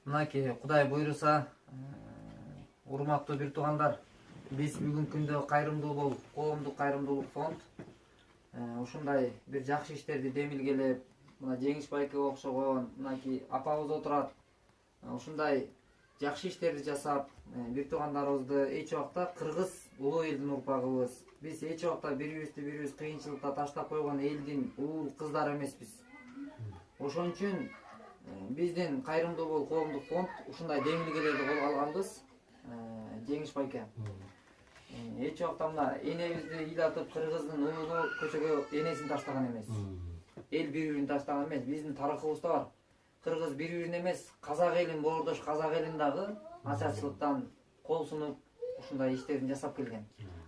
Мынакей Кудай буйруса, урматтуу бир туугандар, биз бүгүнкү күндө кайрымдуулук, коомдук кайрымдуулук фонд ушундай бир жакшы иштерди демилгелеп, мына Жеңиш байкеге окшогон мынакей апабыз отурат. Ушундай жакшы иштерди жасап, бир туугандарыбызды эч убакта кыргыз улуу элдин урпагыбыз. Биз эч убакта бирибиз кыйынчылыкта таштап койгон элдин уул кыздары эмеспиз. Ошон үчүн биздин кайрымдуу коомдук фонд ушундай демилгелерди колго алганбыз. Жеңиш байке. Эч убакта мына энебизди ыйлатып кыргыздын уулу көчөгө энесин таштаган эмес. Эл бири-бирин таштаган эмес. Биздин тарыхыбызда бар. Кыргыз бири-бирин эмес, казак элин, боордош казак элин дагы начарчылыктан кол сунуп ушундай иштерин жасап келген.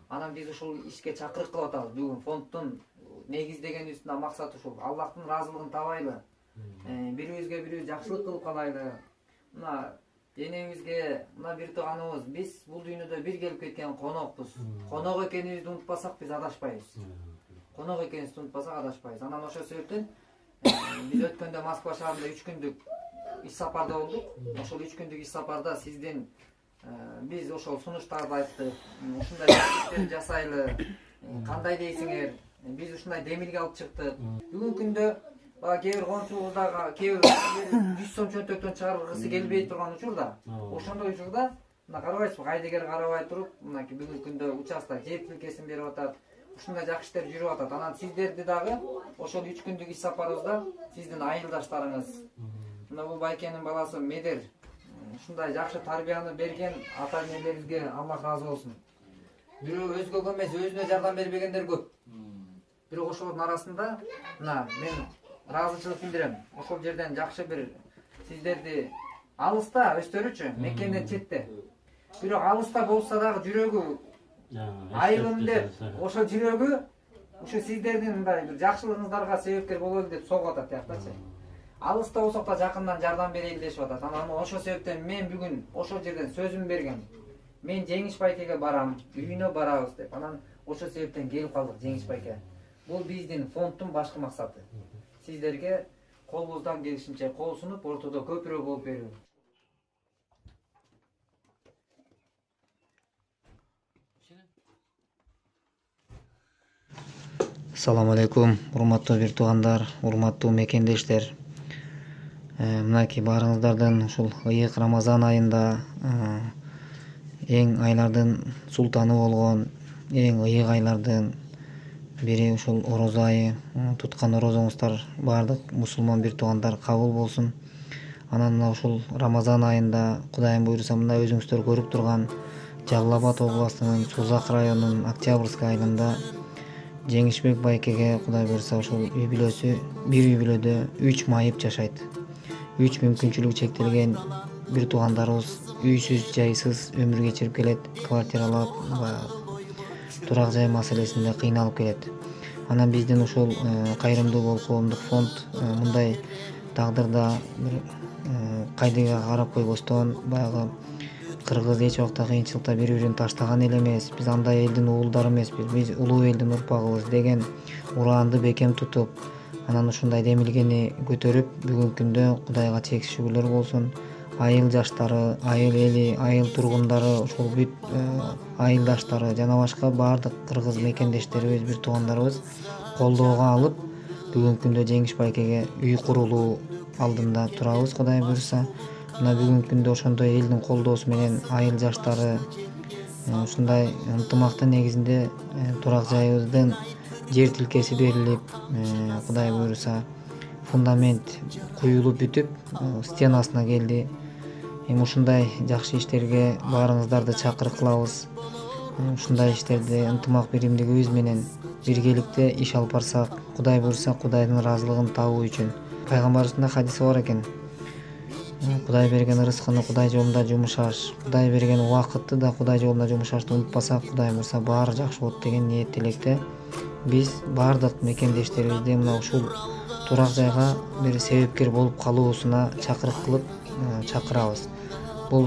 Анан биз ушул ишке чакырык кылып атабыз. Бүгүн фонддун негиздегенибиздин да максаты ушул. Аллахтын ыраазылыгын табайлы. Бирибизге бирибиз жакшылык кылып калайлы. Мына энебизге, мына бир тууганыбыз, биз бул дүйнөдө бир келип кеткен конокпуз. Конок экенибизди унутпасак биз адашпайбыз. Конок экенибизди унутпасак адашпайбыз. Анан ошол себептен биз өткөндө Москва шаарында 3 күндүк иш сапарда болдук. Ошол 3 күндүк иш сапарда сиздин биз ошол сунуштарды айттык. Ушундай иштерди жасайлы. Кандай дейсиңер? Биз ушундай демилге алып чыктык. Бүгүнкү күндө кээ бир коомчулугуздагы кээ бир 100 сом чөнтөктөн чыгаргысы келбей турган учурда, ошондой учурда мына карабайсызбы, кайдыгер карабай туруп, мынакей бүгүнкү күндө участок жер тилкесин берип атат. Ушундай жакшы иштер жүрүп атат. Анан сиздерди дагы ошол 3 күндүк иш сапарыбызда сиздин айылдаштарыңыз, мына бул байкенин баласы Медер ушундай жакшы тарбияны берген ата энелерибизге Аллах ыраазы болсун. Бирөө өзгөгө эмес, өзүнө жардам бербегендер көп. Бирок ошолордун арасында мына мен ыраазычылык билдирем. Ошол жерден жакшы бир сиздерди алыста өстөрүчү, мекенден четте. Бирок алыста болсо дагы жүрөгү айылым деп, ошол жүрөгү ушу сиздердин мындай бир жакшылыгыңыздарга себепкер бололу деп согуп атат тияктачы. Алыста болсок да жакындан жардам берели дешип атат. Анан ошол себептен мен бүгүн ошол жерден сөзүм бергем. Мен Жеңиш байкеге барам, үйүнө барабыз деп. Анан ошол себептен келип калдык Жеңиш байке. Бул биздин фонддун башкы максаты. Сиздерге колубуздан келишинче кол сунуп, ортодо көпүрө болуп берүү. Assalamu alaikum, урматтуу бир туугандар, урматтуу мекендештер. Мынакей баарыңыздардан ушул ыйык Рамазан айында эң айлардын султаны болгон, эң ыйык айлардын бири ушул орозо айы. Туткан орозоңуздар баардык мусулман бир туугандар кабыл болсун. Анан мына ушул Рамазан айында Кудайым буйруса мына өзүңүздөр көрүп турган Жалал Абад областынын Созак районунун Октябрьский айылында Жеңишбек байкеге Кудай буйруса ушул үй-бүлөсү бир үй-бүлөдө 3 майып жашайт. 3 мүмкүнчүлүгү чектелген бир туугандарыбыз үйсүз, жайсыз өмүр кечирип келет. Квартиралап, турак жай маселесинде кыйналып келет. Анан биздин ушул кайрымдуу коомдук фонд мындай тагдырда бир кайдыга карап койбостон, баягы кыргыз эч убакта кыйынчылыкта бири-бирин таштаган эл эмес, биз андай элдин уулдары эмеспиз, биз улуу элдин урпагыбыз деген ураанды бекем тутуп, анан ушундай демилгени көтөрүп, бүгүнкү күндө Кудайга чексиз шүгүрлөр болсун, айыл жаштары, айыл эли, айыл тургундары, ушул бүт айылдаштары жана башка баардык кыргыз мекендештерибиз, бир туугандарыбыз колдоого алып, бүгүнкү күндө Жеңиш байкеге үй курулуу алдында турабыз. Кудай буйруса, мына бүгүнкү күндө ошондой элдин колдоосу менен айыл жаштары ушундай ынтымактын негизинде турак жайыбыздын жер тилкеси берилип, Кудай буйруса фундамент куюлуп бүтүп, стенасына келди. Эми ушундай жакшы иштерге баарыңыздарды чакырык кылабыз. Ушундай иштерди ынтымак биримдигибиз менен биргеликте иш алып барсак, Кудай буйруса Кудайдын ыраазылыгын табуу үчүн. Пайгамбарыбыздын хадиси бар экен. Кудай берген ырыскыны Кудай жолунда жумшаш, Кудай берген убакытты да Кудай жолунда жумшашты унутпасак, Кудай буйруса баары жакшы болот деген ниет тилекте биз баардык мекендештерибизди мына ушул турак жайга бир себепкер болуп калуусуна чакырык кылып чакырабыз. Бул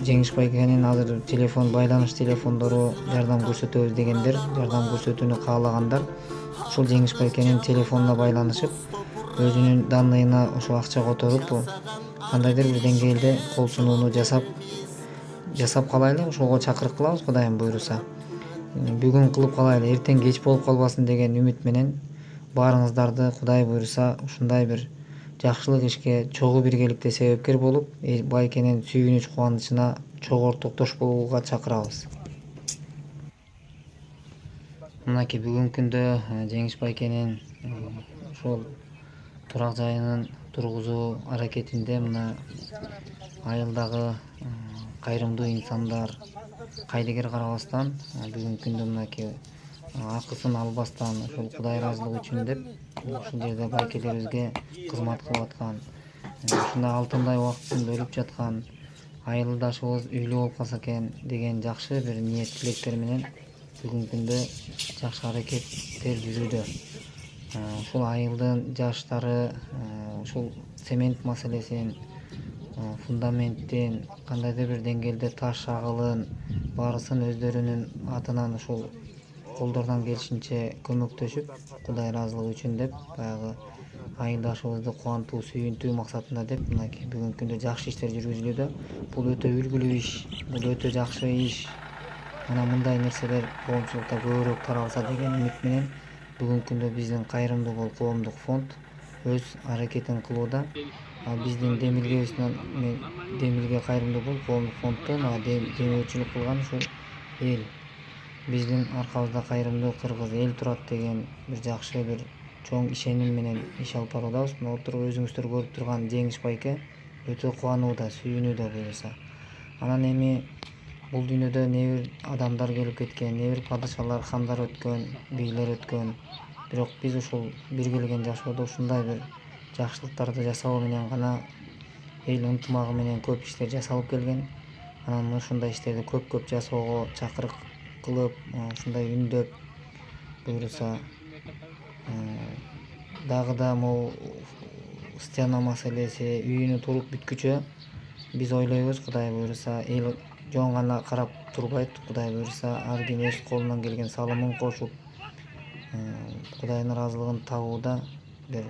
Жеңиш байкенин азыр телефон байланыш телефондору жардам көрсөтөбүз дегендер, жардам көрсөтүүнү каалагандар ушул Жеңиш байкенин телефонуна байланышып, өзүнүн данныйына ошо акча которуп кандайдыр бир деңгээлде кол сунууну жасап калайлы, ошого чакырык кылабыз Кудайым буйруса. Бүгүн кылып калайлы, эртең кеч болуп калбасын деген үмүт менен баарыңыздарды Кудай буйруса ушундай бир жакшылык ишке чогуу биргеликте себепкер болуп, байкенин сүйүнүч кубанычына чогуу ортоктош болууга чакырабыз. Мынакей бүгүнкү күндө Жеңиш байкенин ушул турак жайынын тургузуу аракетинде мына айылдагы кайрымдуу инсандар кайдыгер карабастан бүгүнкү күндө мынакей акысын албастан ушул Кудай ыраазылыгы үчүн деп ушул жерде байкелерибизге кызмат кылып аткан, ушундай алтындай убактысын бөлүп жаткан айылдашыбыз үйлүү болуп калса экен деген жакшы бир ниет тилектер менен бүгүнкү күндө жакшы аракеттер жүрүүдө. Ушул айылдын жаштары ушул цемент маселесин, фундаменттин кандайдыр бир деңгээлде таш агылын баарысын өздөрүнүн атынан ушул колдорунан келишинче көмөктөшүп, Кудай ыраазылыгы үчүн деп баягы айылдашыбызды кубантуу, сүйүнтүү максатында деп мынакей бүгүнкү күндө жакшы иштер жүргүзүлүүдө. Бул өтө үлгүлүү иш, бул өтө жакшы иш. Мына мындай нерселер коомчулукта көбүрөөк таралса деген үмүт менен бүгүнкү күндө биздин Кайрымдуу Кол коомдук фонд өз аракетин кылууда. Биздин Демилге Кайрымдуу Кол коомдук фонддун демөөрчүлүк кылган ушул эл, биздин аркабызда кайрымдуу кыргыз эл турат деген бир жакшы бир чоң ишеним менен иш алып баруудабыз. Мына отуруп өзүңүздөр көрүп турган Жеңиш байке өтө кубанууда, сүйүнүүдө буюрса. Анан эми бул дүйнөдө не бир адамдар келип кеткен, не бир падышалар, хандар өткөн, бийлер өткөн. Бирок биз ушул биргелеген жашоодо ушундай бир жакшылыктарды жасоо менен гана эл ынтымагы менен көп иштер жасалып келген. Анан ушундай иштерди көп жасоого чакырык кылып, ушундай үндөп буйруса дагы да могу стена маселеси үйүнү туруп бүткүчө биз ойлойбуз, Кудай буйруса эл жөн гана карап турбайт. Кудай буйруса ар ким өз колунан келген салымын кошуп, Кудайдын ыраазылыгын табууда бир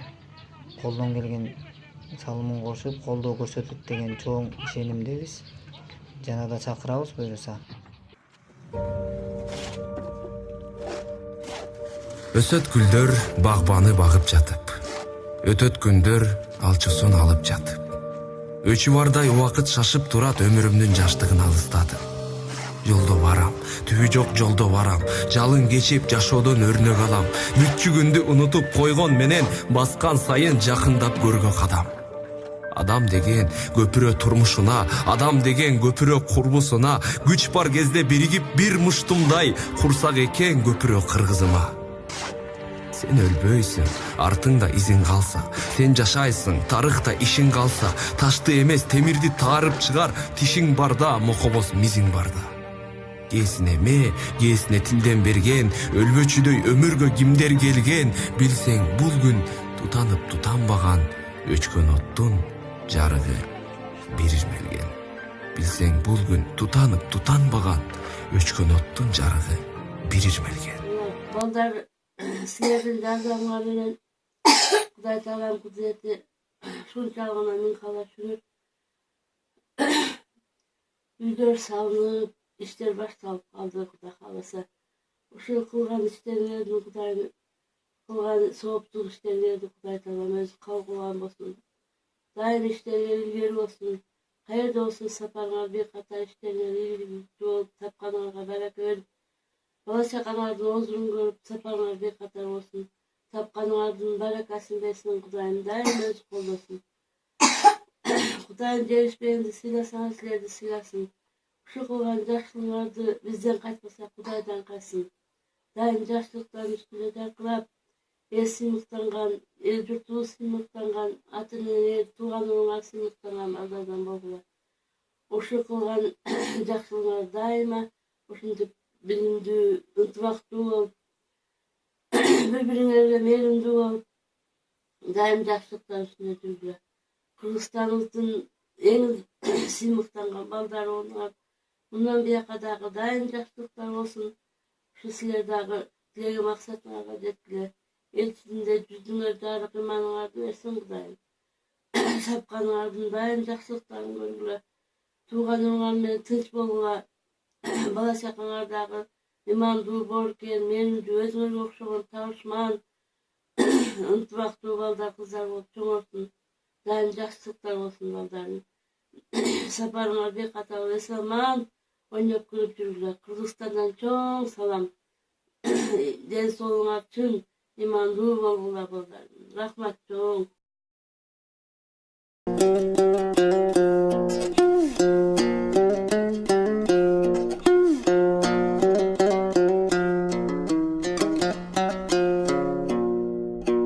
колдон келген салымын кошуп, колдоо көрсөтөт деген чоң ишенимдебиз. Жана да чакырабыз буйруса. Өсөт гүлдөр багбаны багып жатып, өтөт күндөр алчусун алып жатып. Өчү бардай убакыт шашып турат өмүрүмдүн жаштыгын алыстатып. Жолдо барам, түбү жок жолдо барам, жалын кечип жашоодон өрнөк алам. Бүткүгүндү унутуп койгон менен баскан сайын жакындап көргө кадам. Адам деген көпүрө турмушуна, адам деген көпүрө курбусуна, күч бар кезде биригип бир муштумдай курсак экен көпүрө кыргызыма. Сен өлбөйсүң, артыңда изиң калса, сен жашайсың, тарыхта ишиң калса, ташты эмес темирди таарып чыгар тишиң барда, мокобос мизиң барда. Кээсине эме, кээсине тилден берген, өлбөчүдөй өмүргө кимдер келген, билсең бул күн тутанып тутанбаган, өчкөн оттун жарыгы бирирмелген. Билсең бул күн тутанып тутанбаган, өчкөн оттун жарыгы бирирмелген. Балдар силердин жардамыңар менен Кудай Тааланын кудурети ушунчалыгына миң кабат шүгүр. Үйдөр салынып, иштер башталып калды, Кудай кааласа. Ушул кылган иштериңердин Кудайым кылган сооптук иштериңерди Кудай Таалам өзү кабыл кылган болсун. Дайым иштериңер илгери болсун. Каерде болсун сапарыңар бир катар иштериңер ийгиликтүү болуп, тапканыңарга барака берип, бала чакаңардын оозун көрүп, сапарыңар бир катар болсун. Тапканыңардын баракасын берсин Кудайым, дайым өзү колдосун. Кудайым жеришпегенди сыйласаңар, силерди сыйласын. Ушул кылган жакшылыгыңарды бизден кайтпаса, Кудайдан кайтсын. Дайым жакшылыктан үстүнө жаркырап, эл сыймыктанган, эл журтубуз сыймыктанган, ата-эне, тууган-уруңар сыймыктанган балдардан болгула. Ушул кылган жакшылыгыңар дайыма ушинтип билимдүү, ынтымактуу болуп, бири-бириңерге мээримдүү болуп, дайым жакшылыктар үстүндө жүргүлө. Кыргызстаныбыздын эң сыймыктанган балдары болуңар. Мындан бияка дагы дайым жакшылыктар болсун. Ушу силер дагы тилеген максатыңарга жеткиле. Эл тилинде жүзүңөр жарык, иманыңарды берсин Кудайым. сапканыңардын дайым жакшылыктарын көргүлө. Тууганыңар менен тынч болгула. Бала чакаңар дагы имандуу бор экен. Менин өзүңөргө окшогон табышман ынтымактуу балдар кыздар болуп чоңойсун. Дайым жакшылыктар болсун балдарым. Сапарыңар бек ката эс аман ойноп күлүп жүргүлө. Кыргызстандан чоң салам. Ден соолугуңар чын имандуу болгула балдарым. Рахмат чоң.